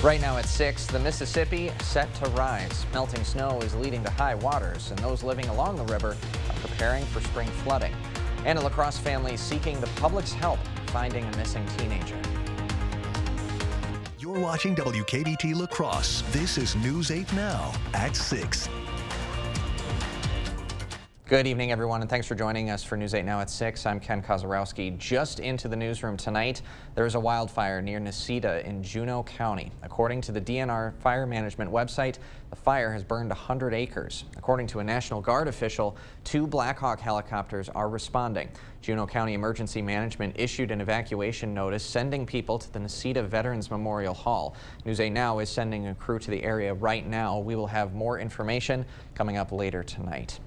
Right now at 6, the Mississippi set to rise. Melting snow is leading to high waters, and those living along the river are preparing for spring flooding. And a La Crosse family seeking the public's help finding a missing teenager. You're watching WKBT La Crosse. This is News 8 Now at 6. Good evening, everyone, and thanks for joining us for News 8 Now at 6. I'm Ken Kozarowski. Just into the newsroom tonight, there is a wildfire near Necedah in Juneau County. According to the DNR Fire Management website, the fire has burned 100 acres. According to a National Guard official, 2 Black Hawk helicopters are responding. Juneau County Emergency Management issued an evacuation notice sending people to the Necedah Veterans Memorial Hall. News 8 Now is sending a crew to the area right now. We will have more information coming up later tonight.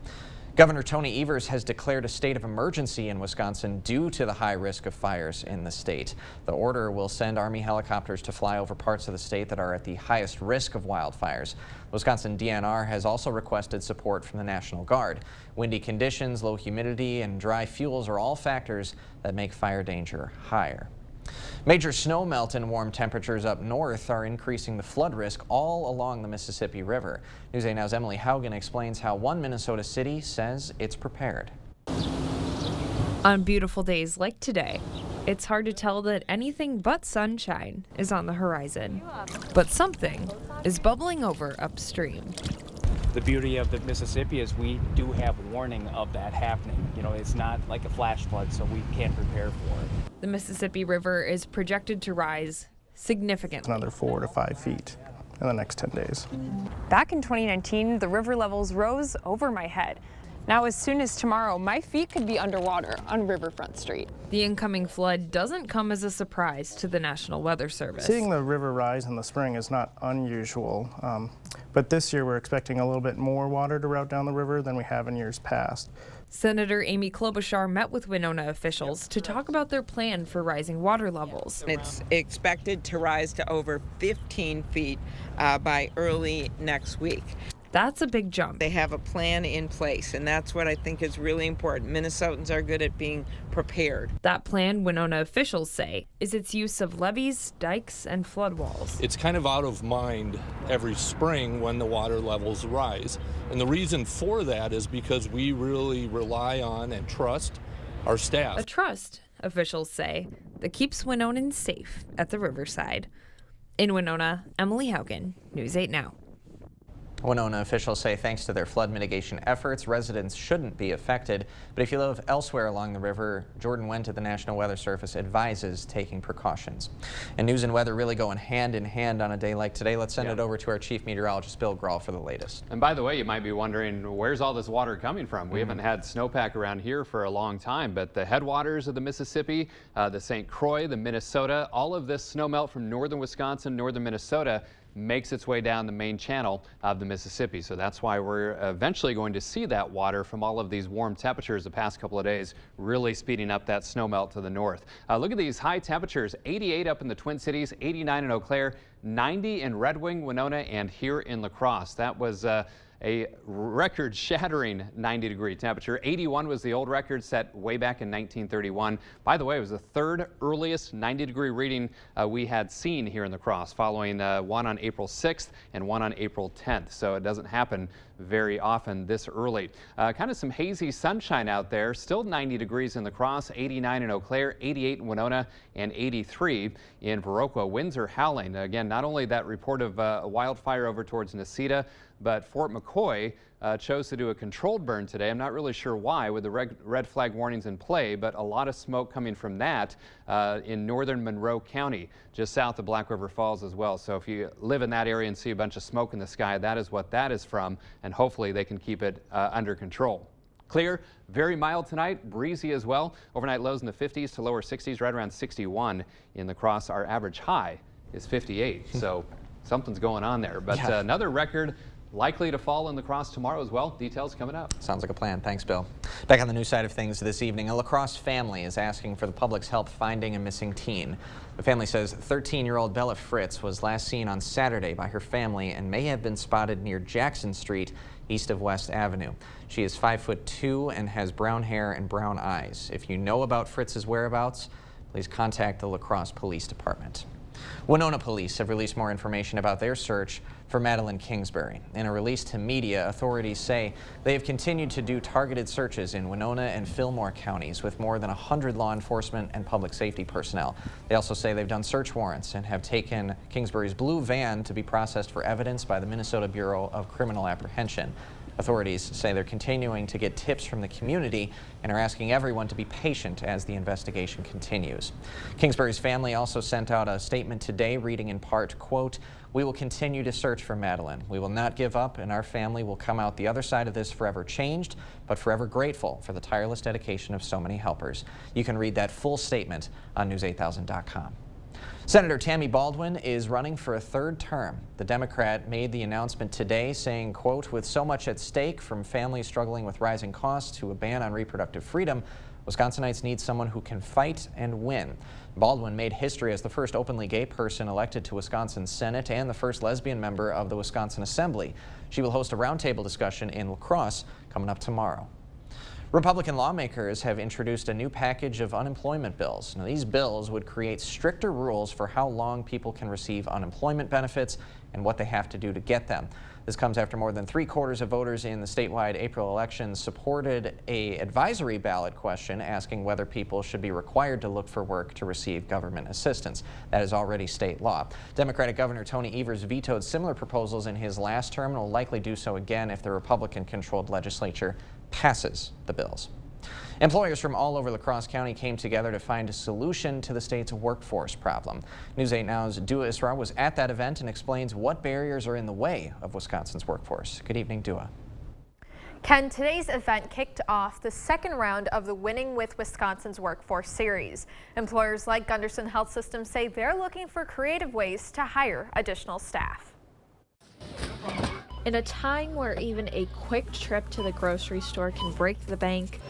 Governor Tony Evers has declared a state of emergency in Wisconsin due to the high risk of fires in the state. The order will send Army helicopters to fly over parts of the state that are at the highest risk of wildfires. Wisconsin DNR has also requested support from the National Guard. Windy conditions, low humidity, and dry fuels are all factors that make fire danger higher. Major snow melt and warm temperatures up north are increasing the flood risk all along the Mississippi River. News 8 Now's Emily Haugen explains how one Minnesota city says it's prepared. On beautiful days like today, it's hard to tell that anything but sunshine is on the horizon. But something is bubbling over upstream. The beauty of the Mississippi is we do have warning of that happening. You know, it's not like a flash flood, so we can prepare for it. The Mississippi River is projected to rise significantly. Another 4 to 5 feet in the next 10 days. Back in 2019, the river levels rose over my head. Now, as soon as tomorrow, my feet could be underwater on Riverfront Street. The incoming flood doesn't come as a surprise to the National Weather Service. Seeing the river rise in the spring is not unusual, but this year we're expecting a little bit more water to route down the river than we have in years past. Senator Amy Klobuchar met with Winona officials to talk about their plan for rising water levels. It's expected to rise to over 15 feet by early next week. That's a big jump. They have a plan in place, and that's what I think is really important. Minnesotans are good at being prepared. That plan, Winona officials say, is its use of levees, dikes, and flood walls. It's kind of out of mind every spring when the water levels rise. And the reason for that is because we really rely on and trust our staff. A trust, officials say, that keeps Winonans safe at the riverside. In Winona, Emily Haugen, News 8 Now. Winona officials say thanks to their flood mitigation efforts, residents shouldn't be affected. But if you live elsewhere along the river, Jordan Wendt at the National Weather Service advises taking precautions. And news and weather really going hand in hand on a day like today. Let's send it over to our chief meteorologist, Bill Grahl, for the latest. And by the way, you might be wondering, where's all this water coming from? We haven't had snowpack around here for a long time, but the headwaters of the Mississippi, the St. Croix, the Minnesota, all of this snowmelt from northern Wisconsin, northern Minnesota makes its way down the main channel of the Mississippi. So that's why we're eventually going to see that water from all of these warm temperatures the past couple of days really speeding up that snowmelt to the north. Look at these high temperatures, 88 up in the Twin Cities, 89 in Eau Claire, 90 in Red Wing, Winona, and here in La Crosse. That was a record-shattering 90-degree temperature. 81 was the old record set way back in 1931. By the way, it was the third earliest 90-degree reading we had seen here in La Crosse, following one on April 6th and one on April 10th. So it doesn't happen very often this early. Kind of some hazy sunshine out there. Still 90 degrees in La Crosse, 89 in Eau Claire, 88 in Winona, and 83 in Viroqua. Winds are howling. Again, not only that report of a wildfire over towards Necedah, but Fort McCoy chose to do a controlled burn today. I'm not really sure why with the red flag warnings in play, but a lot of smoke coming from that in northern Monroe County, just south of Black River Falls as well. So if you live in that area and see a bunch of smoke in the sky, that is what that is from, and hopefully they can keep it under control. Clear, very mild tonight, breezy as well. Overnight lows in the 50s to lower 60s, right around 61 in La Crosse. Our average high is 58, so something's going on there. But another record likely to fall in La Crosse tomorrow as well. Details coming up. Sounds like a plan. Thanks, Bill. Back on the news side of things this evening, a La Crosse family is asking for the public's help finding a missing teen. The family says 13-year-old Bella Fritz was last seen on Saturday by her family and may have been spotted near Jackson Street east of West Avenue. She is 5'2" and has brown hair and brown eyes. If you know about Fritz's whereabouts, please contact the La Crosse Police Department. Winona police have released more information about their search for Madeline Kingsbury. In a release to media, authorities say they have continued to do targeted searches in Winona and Fillmore counties with more than 100 law enforcement and public safety personnel. They also say they've done search warrants and have taken Kingsbury's blue van to be processed for evidence by the Minnesota Bureau of Criminal Apprehension. Authorities say they're continuing to get tips from the community and are asking everyone to be patient as the investigation continues. Kingsbury's family also sent out a statement today reading in part, quote, "We will continue to search for Madeline. We will not give up, and our family will come out the other side of this forever changed, but forever grateful for the tireless dedication of so many helpers." You can read that full statement on news8000.com. Senator Tammy Baldwin is running for a third term. The Democrat made the announcement today saying, quote, "With so much at stake, from families struggling with rising costs to a ban on reproductive freedom, Wisconsinites need someone who can fight and win." Baldwin made history as the first openly gay person elected to Wisconsin's Senate and the first lesbian member of the Wisconsin Assembly. She will host a roundtable discussion in La Crosse coming up tomorrow. Republican lawmakers have introduced a new package of unemployment bills. Now, these bills would create stricter rules for how long people can receive unemployment benefits and what they have to do to get them. This comes after more than 3/4 of voters in the statewide April elections supported an advisory ballot question asking whether people should be required to look for work to receive government assistance. That is already state law. Democratic Governor Tony Evers vetoed similar proposals in his last term and will likely do so again if the Republican-controlled legislature passes the bills. Employers from all over La Crosse County came together to find a solution to the state's workforce problem. News 8 Now's Dua Isra was at that event and explains what barriers are in the way of Wisconsin's workforce. Good evening, Dua. Ken, today's event kicked off the second round of the Winning with Wisconsin's Workforce series. Employers like Gunderson Health System say they're looking for creative ways to hire additional staff. In a time where even a quick trip to the grocery store can break the bank,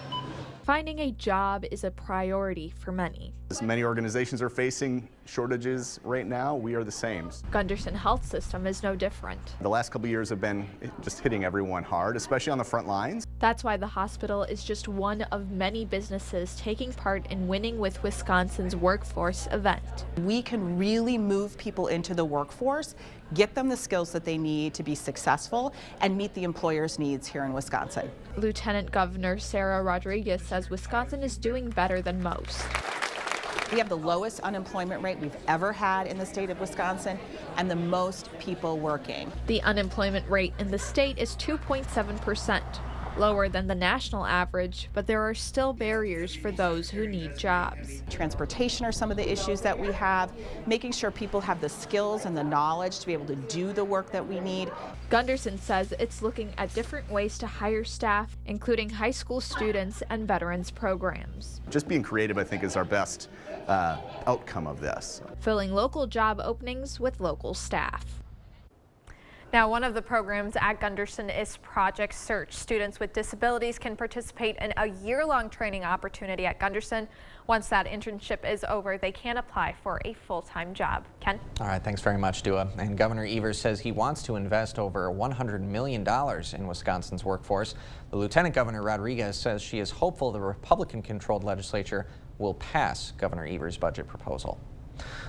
finding a job is a priority for many. As many organizations are facing shortages right now, we are the same. Gunderson Health System is no different. The last couple of years have been just hitting everyone hard, especially on the front lines. That's why the hospital is just one of many businesses taking part in Winning with Wisconsin's Workforce event. We can really move people into the workforce, get them the skills that they need to be successful, and meet the employer's needs here in Wisconsin. Lieutenant Governor Sarah Rodriguez says Wisconsin is doing better than most. We have the lowest unemployment rate we've ever had in the state of Wisconsin and the most people working. The unemployment rate in the state is 2.7%, lower than the national average, but there are still barriers for those who need jobs. Transportation are some of the issues that we have, making sure people have the skills and the knowledge to be able to do the work that we need. Gunderson says it's looking at different ways to hire staff, including high school students and veterans programs. Just being creative, I think, is our best outcome of this. Filling local job openings with local staff. Now, one of the programs at Gunderson is Project Search. Students with disabilities can participate in a year-long training opportunity at Gunderson. Once that internship is over, they can apply for a full-time job. Ken? All right, thanks very much, Dua. And Governor Evers says he wants to invest over $100 million in Wisconsin's workforce. The Lieutenant Governor Rodriguez says she is hopeful the Republican-controlled legislature will pass Governor Evers' budget proposal.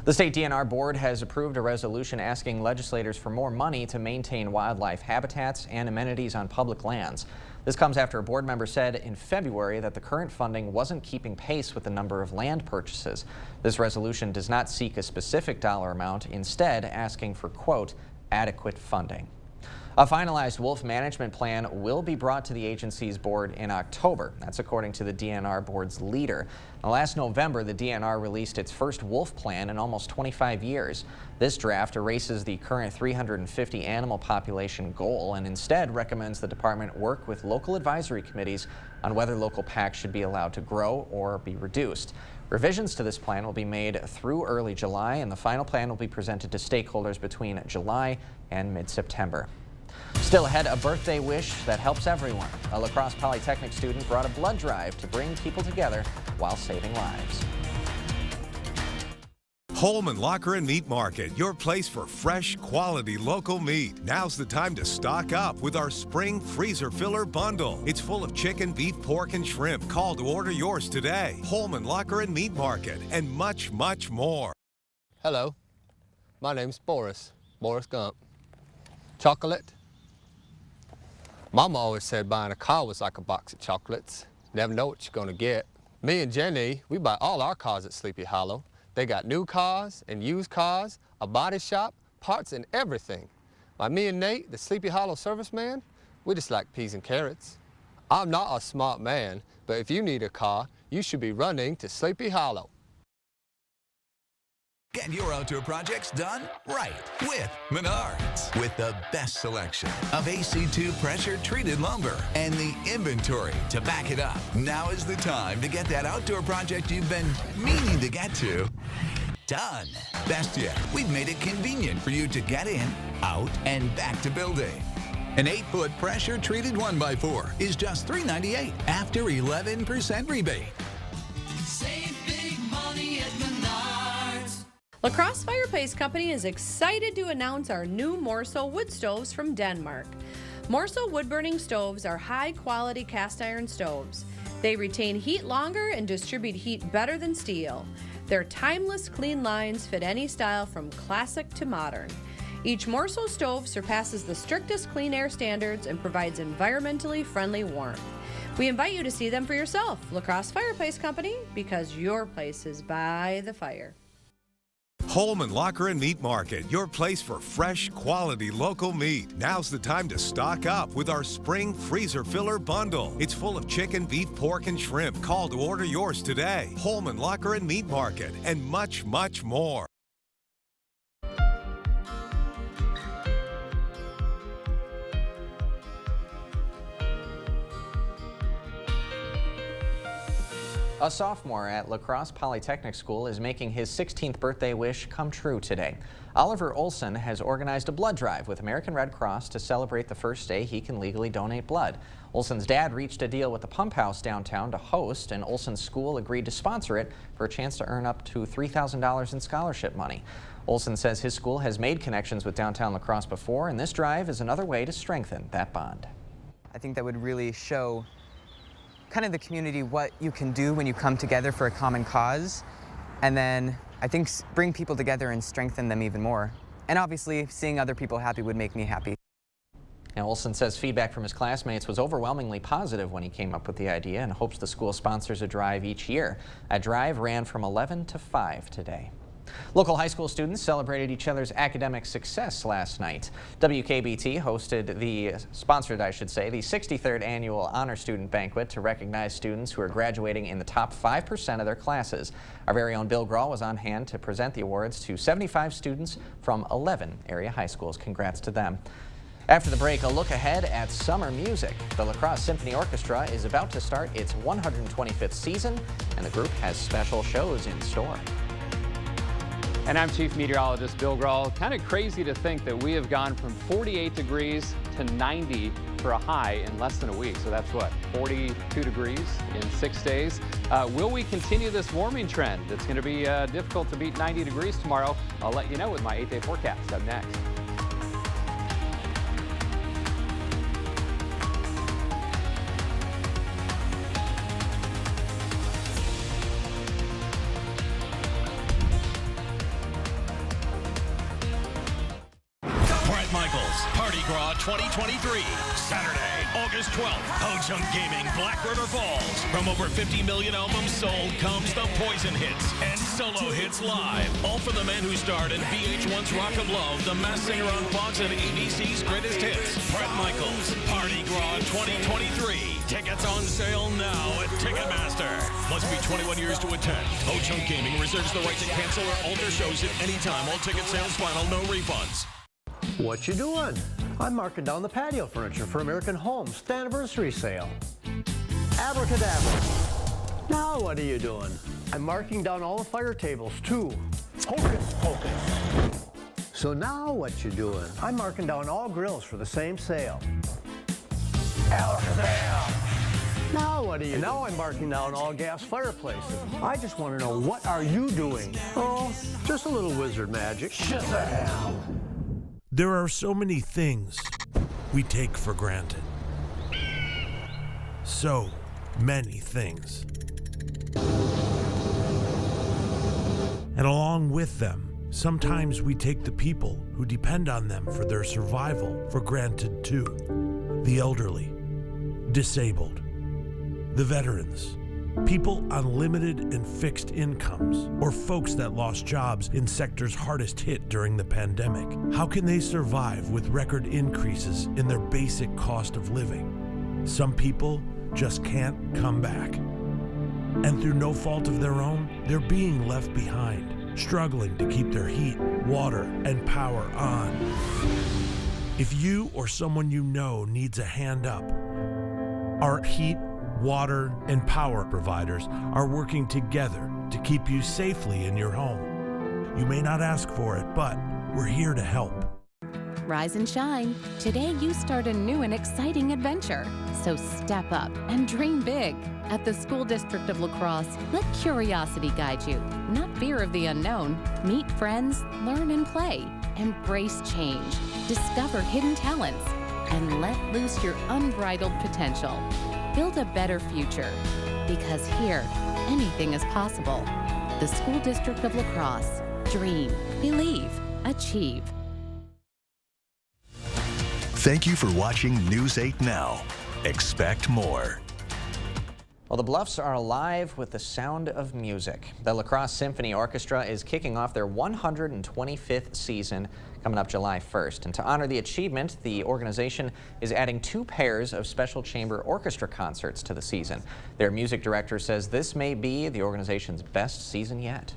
The state DNR board has approved a resolution asking legislators for more money to maintain wildlife habitats and amenities on public lands. This comes after a board member said in February that the current funding wasn't keeping pace with the number of land purchases. This resolution does not seek a specific dollar amount, instead asking for, quote, adequate funding. A finalized wolf management plan will be brought to the agency's board in October. That's according to the DNR board's leader. Now, last November, the DNR released its first wolf plan in almost 25 years. This draft erases the current 350 animal population goal and instead recommends the department work with local advisory committees on whether local packs should be allowed to grow or be reduced. Revisions to this plan will be made through early July, and the final plan will be presented to stakeholders between July and mid-September. Still ahead, a birthday wish that helps everyone. A La Crosse Polytechnic student brought a blood drive to bring people together while saving lives. Holman Locker and Meat Market, your place for fresh, quality local meat. Now's the time to stock up with our spring freezer filler bundle. It's full of chicken, beef, pork, and shrimp. Call to order yours today. Holman Locker and Meat Market, and much, much more. Hello. My name's Boris Gump. Chocolate? Mama always said buying a car was like a box of chocolates. Never know what you're gonna get. Me and Jenny, we buy all our cars at Sleepy Hollow. They got new cars and used cars, a body shop, parts and everything. Like me and Nate, the Sleepy Hollow serviceman, we just like peas and carrots. I'm not a smart man, but if you need a car, you should be running to Sleepy Hollow. Get your outdoor projects done right with Menards. With the best selection of AC2 pressure-treated lumber and the inventory to back it up. Now is the time to get that outdoor project you've been meaning to get to done. Best yet, we've made it convenient for you to get in, out, and back to building. An 8-foot pressure-treated 1x4 is just $398 after 11% rebate. Save big money at Menards. La Crosse Fireplace Company is excited to announce our new Morso wood stoves from Denmark. Morso wood-burning stoves are high-quality cast-iron stoves. They retain heat longer and distribute heat better than steel. Their timeless, clean lines fit any style from classic to modern. Each Morso stove surpasses the strictest clean air standards and provides environmentally friendly warmth. We invite you to see them for yourself, La Crosse Fireplace Company, because your place is by the fire. Holman Locker and Meat Market, your place for fresh, quality local meat. Now's the time to stock up with our spring freezer filler bundle. It's full of chicken, beef, pork, and shrimp. Call to order yours today. Holman Locker and Meat Market, and much, much more. A sophomore at La Crosse Polytechnic School is making his 16th birthday wish come true today. Oliver Olson has organized a blood drive with American Red Cross to celebrate the first day he can legally donate blood. Olson's dad reached a deal with the Pump House downtown to host, and Olson's school agreed to sponsor it for a chance to earn up to $3,000 in scholarship money. Olson says his school has made connections with downtown La Crosse before, and this drive is another way to strengthen that bond. I think that would really show kind of the community what you can do when you come together for a common cause, and then I think bring people together and strengthen them even more. And obviously seeing other people happy would make me happy. Now, Olson says feedback from his classmates was overwhelmingly positive when he came up with the idea and hopes the school sponsors a drive each year. A drive ran from 11 to 5 today. Local high school students celebrated each other's academic success last night. WKBT sponsored the 63rd Annual Honor Student Banquet to recognize students who are graduating in the top 5% of their classes. Our very own Bill Grawl was on hand to present the awards to 75 students from 11 area high schools. Congrats to them. After the break, a look ahead at summer music. The La Crosse Symphony Orchestra is about to start its 125th season, and the group has special shows in store. And I'm Chief Meteorologist Bill Grawl. Kind of crazy to think that we have gone from 48 degrees to 90 for a high in less than a week. So that's what, 42 degrees in 6 days. Will we continue this warming trend? It's going to be difficult to beat 90 degrees tomorrow. I'll let you know with my 8-day forecast up next. Michaels Party Gras 2023, Saturday, August 12th, Ho Chunk Gaming, Black River Falls. From over 50 million albums sold comes the Poison Hits and Solo Hits Live. All from the man who starred in VH1's Rock of Love, The Masked Singer on Fox, and ABC's Greatest Hits. Bret Michaels Party Gras 2023. Tickets on sale now at Ticketmaster. Must be 21 years to attend. Ho Chunk Gaming reserves the right to cancel or alter shows at any time. All ticket sales final, no refunds. What you doing? I'm marking down the patio furniture for American Homes, the anniversary sale. Abracadabra. Now what are you doing? I'm marking down all the fire tables too. Hocus pocus. So now what you doing? I'm marking down all grills for the same sale. Alakazam. Now what are you? And now I'm marking down all gas fireplaces. I just want to know, what are you doing? Oh, just a little wizard magic. Shazam! There are so many things we take for granted. So many things. And along with them, Sometimes we take the people who depend on them for their survival for granted too. The elderly, disabled, the veterans, people on limited and fixed incomes, or folks that lost jobs in sectors hardest hit during the pandemic. How can they survive with record increases in their basic cost of living? Some people just can't come back. And through no fault of their own, they're being left behind, struggling to keep their heat, water, and power on. If you or someone you know needs a hand up, our heat, water, and power providers are working together to keep you safely in your home. You may not ask for it, but we're here to help. Rise and shine. Today you start a new and exciting adventure. So step up and dream big. At the School District of La Crosse, let curiosity guide you, not fear of the unknown. Meet friends, learn and play. Embrace change. Discover hidden talents. And let loose your unbridled potential. Build a better future. Because here, anything is possible. The School District of La Crosse. Dream, believe, achieve. Thank you for watching News 8 Now. Expect more. Well, the Bluffs are alive with the sound of music. The La Crosse Symphony Orchestra is kicking off their 125th season coming up July 1st. And to honor the achievement, the organization is adding 2 pairs of special chamber orchestra concerts to the season. Their music director says this may be the organization's best season yet.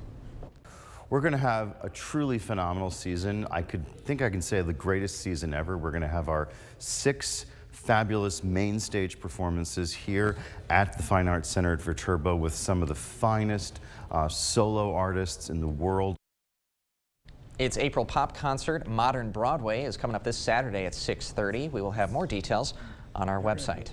We're going to have a truly phenomenal season. I think I can say the greatest season ever. We're going to have our 6 fabulous main stage performances here at the Fine Arts Center at Viterbo with some of the finest solo artists in the world. Its April Pop concert, Modern Broadway, is coming up this Saturday at 6:30. We will have more details on our website.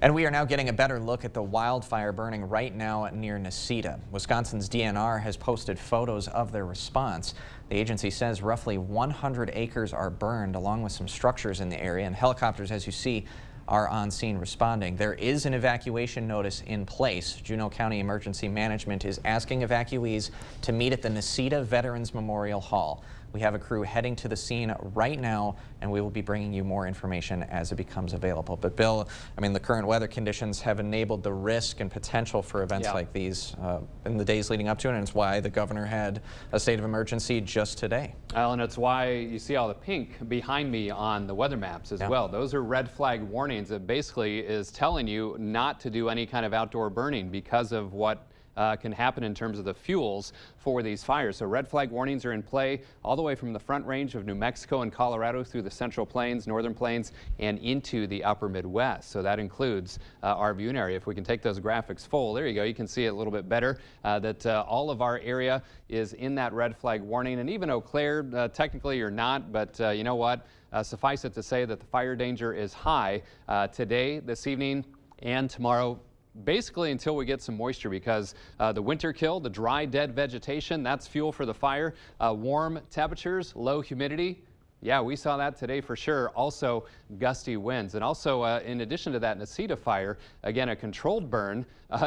And we are now getting a better look at the wildfire burning right now near Necedah. Wisconsin's DNR has posted photos of their response. The agency says roughly 100 acres are burned along with some structures in the area, and helicopters, as you see, are on scene responding. There is an evacuation notice in place. Juneau County Emergency Management is asking evacuees to meet at the Necedah Veterans Memorial Hall. We have a crew heading to the scene right now, and we will be bringing you more information as it becomes available. But Bill, I mean, the current weather conditions have enabled the risk and potential for events like these in the days leading up to it, and it's why the governor had a state of emergency just today. Well, and it's why you see all the pink behind me on the weather maps as well. Those are red flag warnings that basically is telling you not to do any kind of outdoor burning because of what can happen in terms of the fuels for these fires. So red flag warnings are in play all the way from the Front Range of New Mexico and Colorado through the Central Plains, Northern Plains, and into the upper Midwest. So that includes our viewing area. If we can take those graphics full, there you go. You can see it a little bit better that all of our area is in that red flag warning. And even Eau Claire, technically you're not, but you know what? Suffice it to say that the fire danger is high today, this evening, and tomorrow, basically until we get some moisture, because the winter kill, the dry, dead vegetation, that's fuel for the fire. Warm temperatures, low humidity. Yeah, we saw that today for sure. Also, gusty winds. And also, in addition to that Necedah fire, again, a controlled burn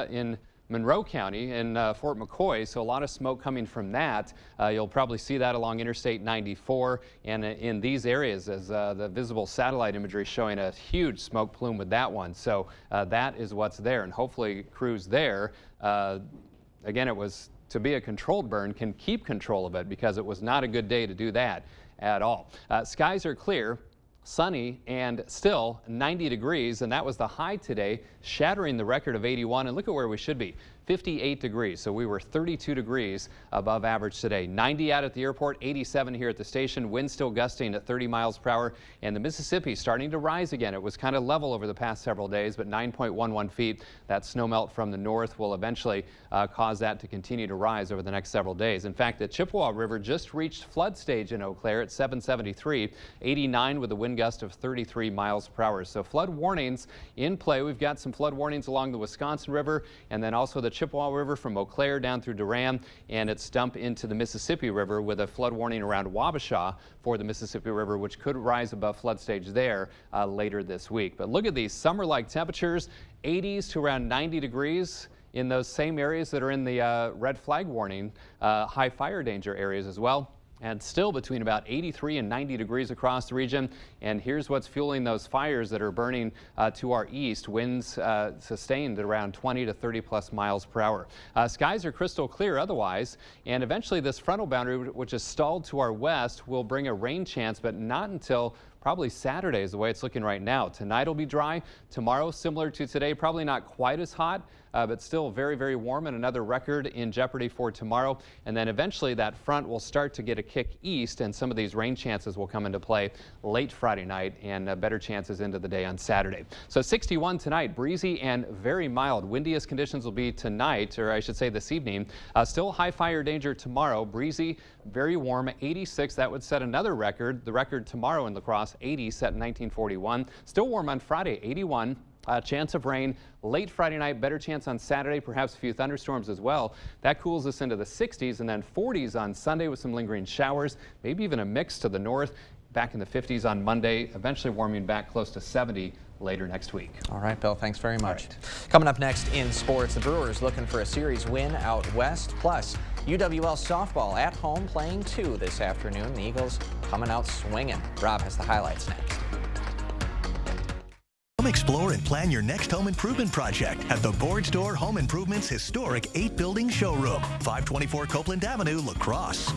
in Monroe County in Fort McCoy, so a lot of smoke coming from that. You'll probably see that along Interstate 94 and in these areas as the visible satellite imagery showing a huge smoke plume with that one. So that is what's there, and hopefully crews there, again, it was to be a controlled burn, can keep control of it, because it was not a good day to do that at all. Skies are clear, sunny, and still 90 degrees, and that was the high today, shattering the record of 81. And look at where we should be, 58 degrees. So we were 32 degrees above average today. 90 out at the airport, 87 here at the station. Wind still gusting at 30 miles per hour. And the Mississippi starting to rise again. It was kind of level over the past several days, but 9.11 feet. That snowmelt from the north will eventually cause that to continue to rise over the next several days. In fact, the Chippewa River just reached flood stage in Eau Claire at 773, 89 with a wind gust of 33 miles per hour. So flood warnings in play. We've got some flood warnings along the Wisconsin River, and then also the Chippewa River from Eau Claire down through Durham, and its dump into the Mississippi River with a flood warning around Wabasha for the Mississippi River, which could rise above flood stage there later this week. But look at these summer-like temperatures, 80s to around 90 degrees. in those same areas that are in the red flag warning, high fire danger areas as well. And still between about 83 and 90 degrees across the region. And here's what's fueling those fires that are burning to our east. Winds sustained at around 20 to 30 plus miles per hour. Skies are crystal clear otherwise. And eventually this frontal boundary, which is stalled to our west, will bring a rain chance, but not until probably Saturday is the way it's looking right now. Tonight will be dry. Tomorrow, similar to today, probably not quite as hot, but still very, very warm, and another record in jeopardy for tomorrow. And then eventually that front will start to get a kick east, and some of these rain chances will come into play late Friday night and better chances into the day on Saturday. So 61 tonight, breezy and very mild. Windiest conditions will be tonight, or I should say this evening. Still high fire danger tomorrow, breezy, very warm, 86. That would set another record. The record tomorrow in La Crosse, 80, set in 1941. Still warm on Friday, 81. Chance of rain late Friday night, better chance on Saturday, perhaps a few thunderstorms as well. That cools us into the 60s, and then 40s on Sunday with some lingering showers, maybe even a mix to the north. Back in the 50s on Monday, eventually warming back close to 70 later next week. All right, Bill, thanks very much. Coming up next in sports, the Brewers looking for a series win out west, plus UWL softball at home playing 2 this afternoon. The Eagles coming out swinging. Rob has the highlights next. Come explore and plan your next home improvement project at the Board Store Home Improvement's historic 8-building showroom, 524 Copeland Avenue, La Crosse.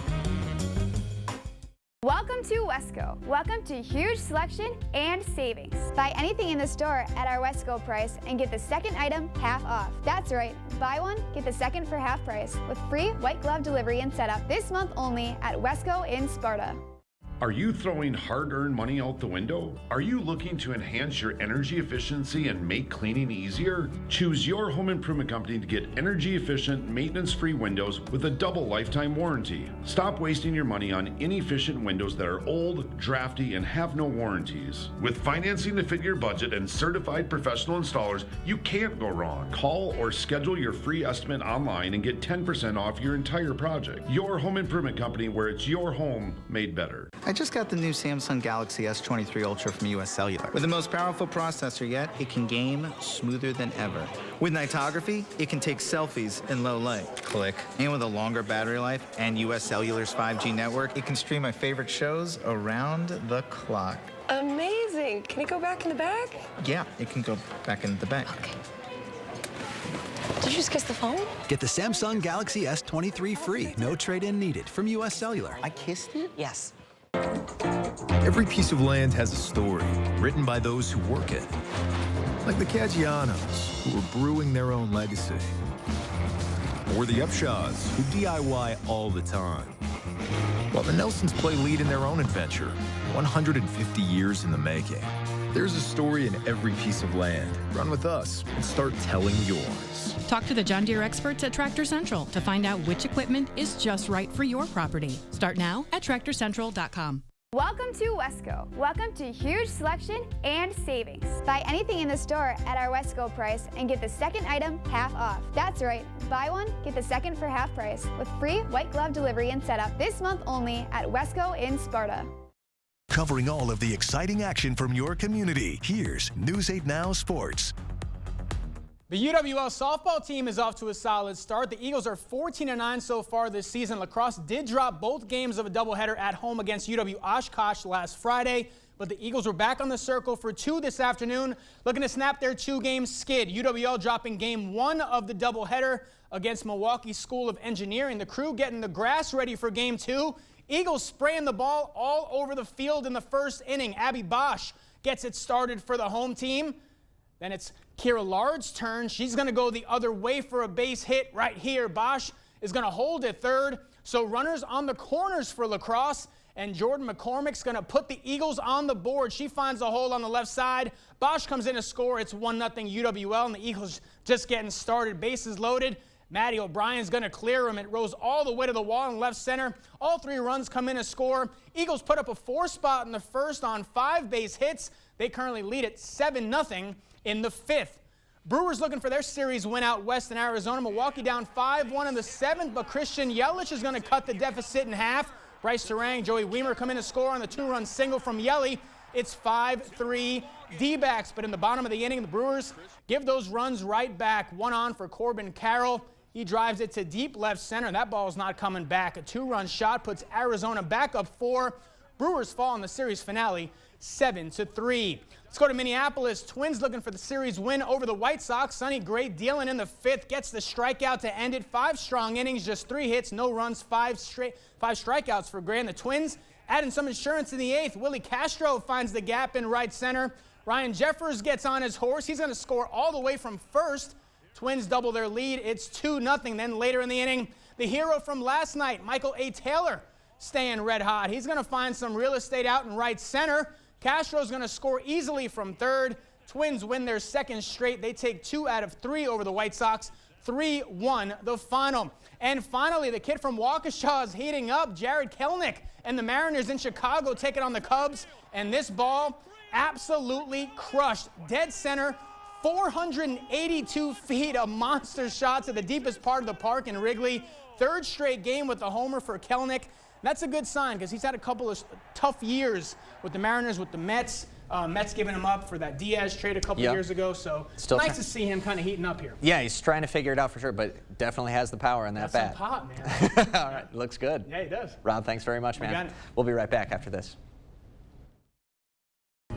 Welcome to Wesco. Welcome to huge selection and savings. Buy anything in the store at our Wesco price and get the second item half off. That's right, buy one, get the second for half price with free white glove delivery and setup this month only at Wesco in Sparta. Are you throwing hard-earned money out the window? Are you looking to enhance your energy efficiency and make cleaning easier? Choose your home improvement company to get energy-efficient, maintenance-free windows with a double lifetime warranty. Stop wasting your money on inefficient windows that are old, drafty, and have no warranties. With financing to fit your budget and certified professional installers, you can't go wrong. Call or schedule your free estimate online and get 10% off your entire project. Your home improvement company, where it's your home made better. I just got the new Samsung Galaxy S23 Ultra from US Cellular. With the most powerful processor yet, it can game smoother than ever. With nightography, it can take selfies in low light. Click. And with a longer battery life and US Cellular's 5G network, it can stream my favorite shows around the clock. Amazing. Can it go back in the bag? Yeah, it can go back into the bag. Okay. Did you just kiss the phone? Get the Samsung Galaxy S23 free. No trade-in needed from US Cellular. I kissed it? Yes. Every piece of land has a story written by those who work it. Like the Caggianos, who are brewing their own legacy. Or the Upshaws, who DIY all the time. While the Nelsons play lead in their own adventure, 150 years in the making. There's a story in every piece of land. Run with us and start telling yours. Talk to the John Deere experts at Tractor Central to find out which equipment is just right for your property. Start now at TractorCentral.com. Welcome to Wesco. Welcome to huge selection and savings. Buy anything in the store at our Wesco price and get the second item half off. That's right, buy one, get the second for half price with free white glove delivery and setup this month only at Wesco in Sparta. Covering all of the exciting action from your community, here's News 8 Now Sports. The UWL softball team is off to a solid start. The Eagles are 14-9 so far this season. La Crosse did drop both games of a doubleheader at home against UW Oshkosh last Friday, but the Eagles were back on the circle for 2 this afternoon, looking to snap their 2-game skid. UWL dropping game 1 of the doubleheader against Milwaukee School of Engineering. The Crew getting the grass ready for game 2. Eagles spraying the ball all over the field in the first inning. Abby Bosch gets it started for the home team. Then it's Kira Lard's turn. She's going to go the other way for a base hit right here. Bosch is going to hold at third. So runners on the corners for La Crosse, and Jordan McCormick's going to put the Eagles on the board. She finds a hole on the left side. Bosch comes in to score. It's 1-0 UWL, and the Eagles just getting started. Bases loaded. Maddie O'Brien's going to clear him. It rolls all the way to the wall in left center. All 3 runs come in to score. Eagles put up a 4 spot in the first on 5 base hits. They currently lead at 7-0 in the 5th. Brewers looking for their series win out west in Arizona. Milwaukee down 5-1 in the 7th, but Christian Yelich is going to cut the deficit in half. Bryce Terang, Joey Weimer come in to score on the 2-run single from Yelly. It's 5-3 D-backs, but in the bottom of the inning, the Brewers give those runs right back. 1 on for Corbin Carroll. He drives it to deep left center. That ball's not coming back. A 2-run shot puts Arizona back up 4. Brewers fall in the series finale 7-3. Let's go to Minneapolis. Twins looking for the series win over the White Sox. Sonny Gray dealing in the 5th, gets the strikeout to end it. 5 strong innings, just 3 hits, no runs, 5 strikeouts for Gray. And the Twins adding some insurance in the 8th. Willie Castro finds the gap in right center. Ryan Jeffers gets on his horse. He's going to score all the way from first. Twins double their lead. It's 2-0. Then later in the inning, the hero from last night, Michael A. Taylor, staying red hot. He's going to find some real estate out in right center. Castro's going to score easily from third. Twins win their 2nd straight. They take 2 out of 3 over the White Sox. 3-1 the final. And finally, the kid from Waukesha is heating up. Jared Kelenic and the Mariners in Chicago taking on the Cubs. And this ball absolutely crushed. Dead center, 482 feet of monster shots at the deepest part of the park in Wrigley. 3rd straight game with the homer for Kelenic. That's a good sign because he's had a couple of tough years with the Mariners, with the Mets. Mets giving him up for that Diaz trade a couple years ago. So Still nice to see him kind of heating up here. Yeah, he's trying to figure it out for sure, but definitely has the power in that bat. That's some pop, man. All right, looks good. Yeah, he does. Rob, thanks very much, man. got it. We'll be right back after this.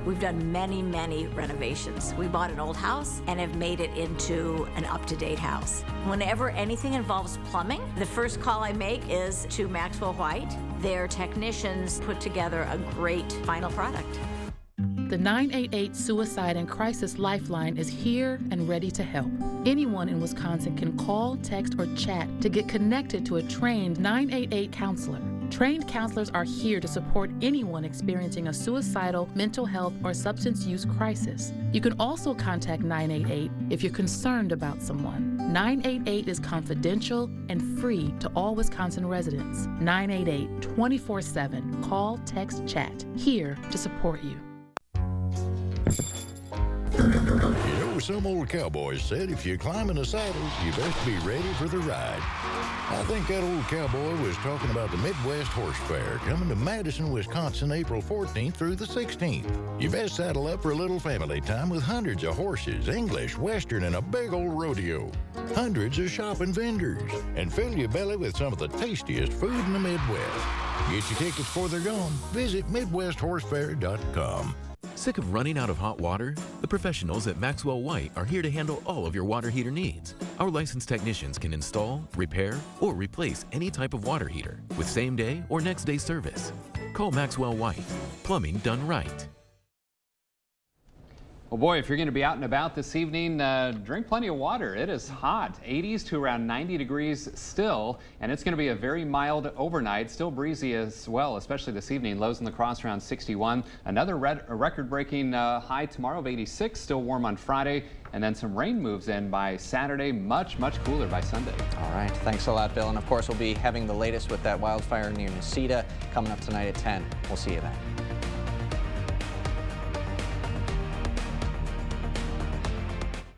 We've done many, many renovations. We bought an old house and have made it into an up-to-date house. Whenever anything involves plumbing, the first call I make is to Maxwell White. Their technicians put together a great final product. The 988 Suicide and Crisis Lifeline is here and ready to help. Anyone in Wisconsin can call, text, or chat to get connected to a trained 988 counselor. Trained counselors are here to support anyone experiencing a suicidal, mental health, or substance use crisis. You can also contact 988 if you're concerned about someone. 988 is confidential and free to all Wisconsin residents. 988 24/7. Call, text, chat. Here to support you. You know, some old cowboys said if you climb in the saddles, you best be ready for the ride. I think that old cowboy was talking about the Midwest Horse Fair coming to Madison, Wisconsin, April 14th through the 16th. You best saddle up for a little family time with hundreds of horses, English, Western, and a big old rodeo. Hundreds of shopping vendors, and fill your belly with some of the tastiest food in the Midwest. Get your tickets before they're gone. Visit MidwestHorseFair.com. Sick of running out of hot water? The professionals at Maxwell White are here to handle all of your water heater needs. Our licensed technicians can install, repair, or replace any type of water heater with same-day or next-day service. Call Maxwell White. Plumbing done right. Well, boy, if you're going to be out and about this evening, drink plenty of water. It is hot, 80s to around 90 degrees still, and it's going to be a very mild overnight, still breezy as well, especially this evening. Lows in La Crosse around 61. Another record-breaking high tomorrow of 86, still warm on Friday, and then some rain moves in by Saturday, much cooler by Sunday. All right, thanks a lot, Bill. And of course, we'll be having the latest with that wildfire near Necedah coming up tonight at 10. We'll see you then.